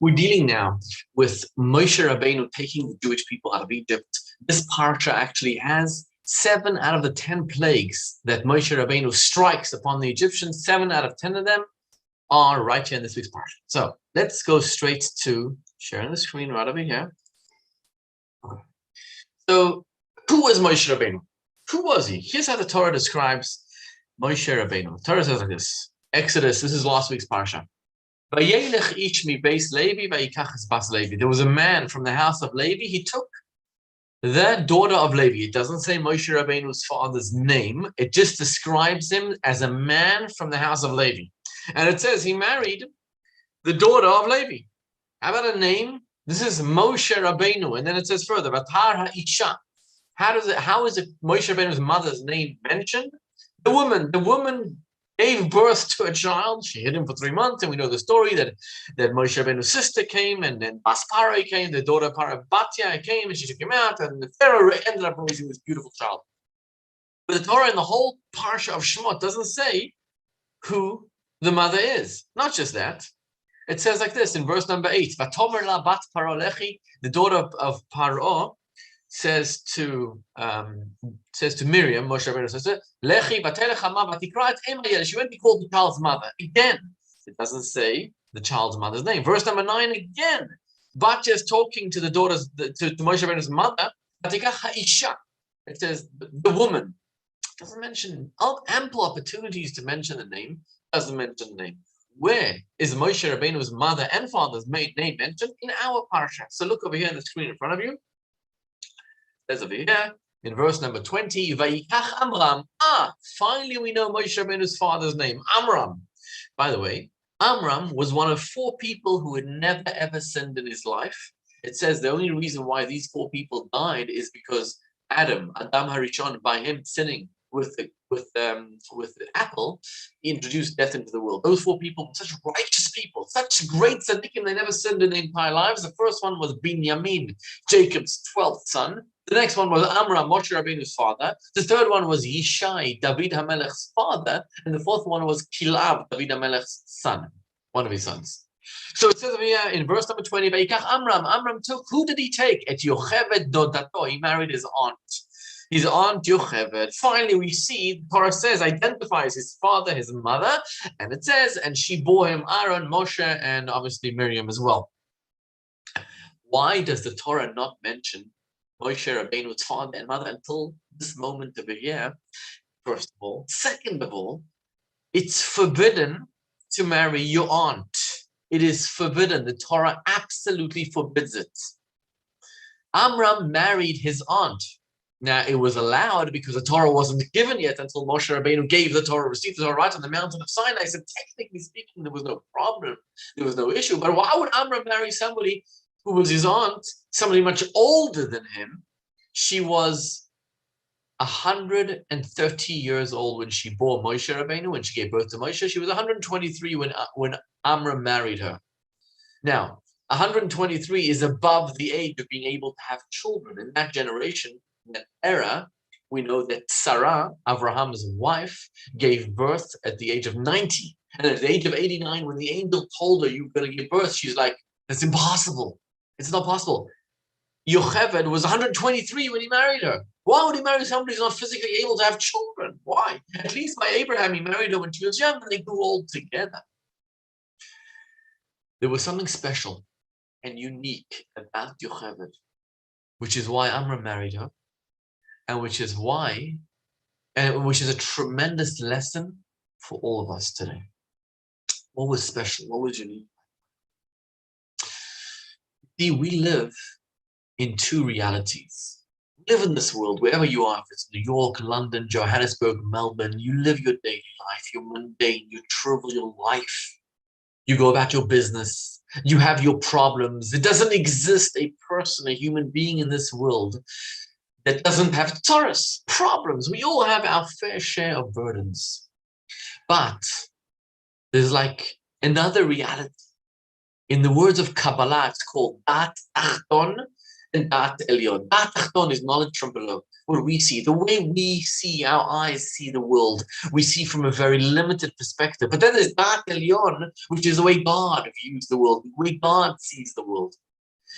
We're dealing now with Moshe Rabbeinu taking the Jewish people out of Egypt. This parsha actually has 7 out of the 10 plagues that Moshe Rabbeinu strikes upon the Egyptians. 7 out of 10 of them are right here in this week's parsha. So let's go straight to sharing the screen right over here. So who was Moshe Rabbeinu? Who was he? Here's how the Torah describes Moshe Rabbeinu. The Torah says like this. Exodus, this is last week's parsha. There was a man from the house of Levi. He took the daughter of Levi. It doesn't say Moshe Rabbeinu's father's name. It just describes him as a man from the house of Levi. And it says he married the daughter of Levi. How about a name? This is Moshe Rabbeinu. And then it says further, Vatar ha'isha. How is it Moshe Rabbeinu's mother's name mentioned? The woman gave birth to a child. She hid him for 3 months, and we know the story that Moshe Rabbeinu's sister came, and then Bas Parai came, the daughter of Batya came, and she took him out, and the Pharaoh ended up raising this beautiful child. But the Torah in the whole parsha of Shemot doesn't say who the mother is. Not just that. It says like this in verse number 8, Vatomer la bat Paro lechi, the daughter of Paro, says to Miriam, Moshe Rabbeinu's sister, Lechi vatelech hama vatikra et em hayel. She went to call the child's mother. Again, it doesn't say the child's mother's name. Verse number 9 again. Batya is talking to the daughters, to Moshe Rabbeinu's mother. Vatikach ha'isha. It says the woman. It doesn't mention ample opportunities to mention the name. Doesn't mention the name. Where is Moshe Rabbeinu's mother and father's name mentioned? In our parsha. So look over here on the screen in front of you. It says over here in verse number 20, Vayikach Amram. Finally we know Moshe Rabbeinu's father's name, Amram. By the way, Amram was one of 4 people who had never ever sinned in his life. It says the only reason why these 4 people died is because Adam Harishon, by him sinning with the apple, he introduced death into the world. Those 4 people were such righteous people, such great tzaddikim, they never sinned in their entire lives. The first one was Binyamin, Jacob's 12th son. The next one was Amram, Moshe Rabbeinu's father. The third one was Yishai, David HaMelech's father. And the fourth one was Kilab, David HaMelech's son, one of his sons. So it says over here in verse number 20, Vayikach Amram. Amram took, who did he take? Et Yocheved Dodato. He married his aunt. His aunt Yocheved. Finally, we see, the Torah says, identifies his father, his mother, and it says, and she bore him Aaron, Moshe, and obviously Miriam as well. Why does the Torah not mention Moshe Rabbeinu's father and mother until this moment over here? First of all. Second of all, it's forbidden to marry your aunt. It is forbidden. The Torah absolutely forbids it. Amram married his aunt. Now, it was allowed because the Torah wasn't given yet until Moshe Rabbeinu gave the Torah, received the Torah right on the mountain of Sinai. So technically speaking, there was no problem. There was no issue. But why would Amram marry somebody who was his aunt, somebody much older than him? She was 130 years old when she bore Moshe Rabbeinu, when she gave birth to Moshe. She was 123 when Amram married her. Now, 123 is above the age of being able to have children. In that generation, in that era, we know that Sarah, Abraham's wife, gave birth at the age of 90. And at the age of 89, when the angel told her, you're going to give birth, she's like, that's impossible. It's not possible. Yocheved was 123 when he married her. Why would he marry somebody who's not physically able to have children? Why? At least by Abraham, he married her when she was young, and they grew old together. There was something special and unique about Yocheved, which is why Amram married her, and which is a tremendous lesson for all of us today. What was special? What was unique? See, we live in 2 realities. We live in this world, wherever you are, if it's New York, London, Johannesburg, Melbourne, you live your daily life, your mundane, your trivial life. You go about your business. You have your problems. It doesn't exist a person, a human being in this world that doesn't have Taurus problems. We all have our fair share of burdens. But there's like another reality. In the words of Kabbalah, it's called Dat Achton, and Dat Elyon. Dat Tachton is knowledge from below. What we see, the way we see, our eyes see the world, we see from a very limited perspective. But then there's Dat Elyon, which is the way God views the world, the way God sees the world.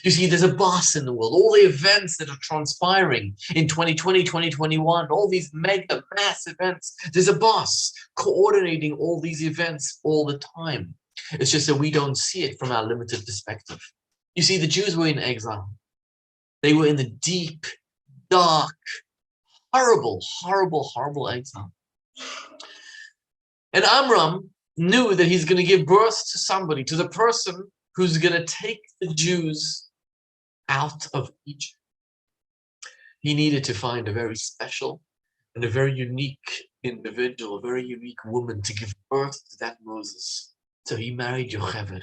You see, there's a boss in the world. All the events that are transpiring in 2020, 2021, all these mega, mass events, there's a boss coordinating all these events all the time. It's just that we don't see it from our limited perspective. You see, the Jews were in exile. They were in the deep, dark, horrible, horrible, horrible exile. And Amram knew that he's going to give birth to somebody, to the person who's going to take the Jews out of Egypt. He needed to find a very special and a very unique individual, a very unique woman to give birth to that Moses. So he married Yocheved.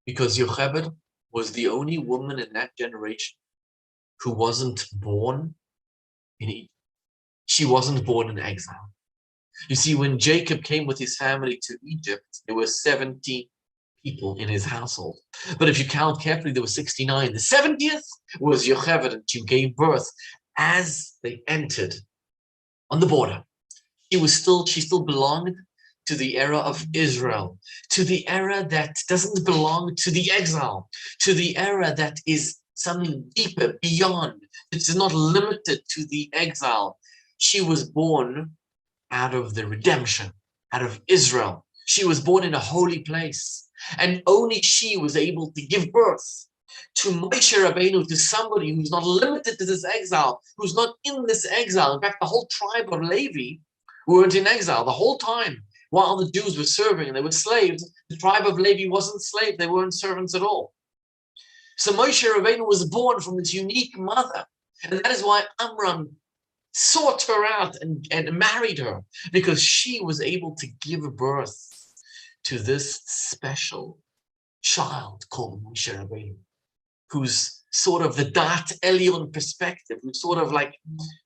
Because Yocheved was the only woman in that generation who wasn't born in Egypt. She wasn't born in exile. You see, when Jacob came with his family to Egypt, there were 70 people in his household. But if you count carefully, there were 69. The 70th was Yocheved, and she gave birth as they entered on the border. She still belonged to the era of Israel, to the era that doesn't belong to the exile, to the era that is something deeper, beyond. It's not limited to the exile. She was born out of the redemption, out of Israel. She was born in a holy place. And only she was able to give birth to Moshe Rabbeinu, to somebody who's not limited to this exile, who's not in this exile. In fact, the whole tribe of Levi weren't in exile the whole time. While the Jews were serving and they were slaves, the tribe of Levi wasn't slaves. They weren't servants at all. So Moshe Rabbeinu was born from this unique mother. And that is why Amram sought her out and married her, because she was able to give birth to this special child called Moshe Rabbeinu, who's sort of the Dat Elyon perspective, who's sort of like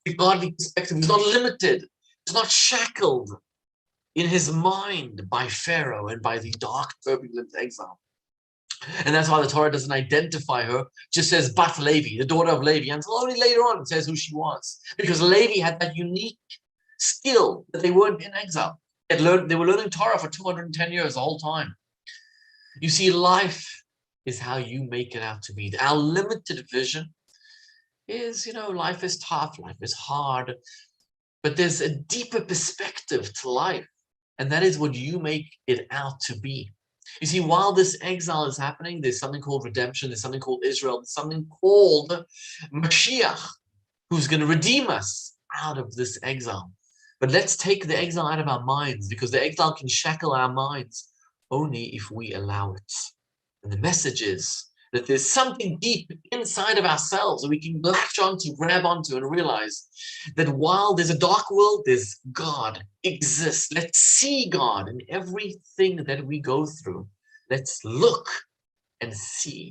the godly perspective, who's not limited, who's not shackled in his mind by Pharaoh and by the dark, turbulent exile. And that's why the Torah doesn't identify her, just says Bat Levi, the daughter of Levi, until only later on it says who she was. Because Levi had that unique skill that they weren't in exile. They were learning Torah for 210 years the whole time. You see, life is how you make it out to be. Our limited vision is, life is tough, life is hard, but there's a deeper perspective to life. And that is what you make it out to be. You see, while this exile is happening, there's something called redemption, there's something called Israel, there's something called Mashiach, who's going to redeem us out of this exile. But let's take the exile out of our minds, because the exile can shackle our minds only if we allow it. And the message is that there's something deep inside of ourselves that we can latch onto, grab onto, and realize that while there's a dark world, there's God exists. Let's see God in everything that we go through. Let's look and see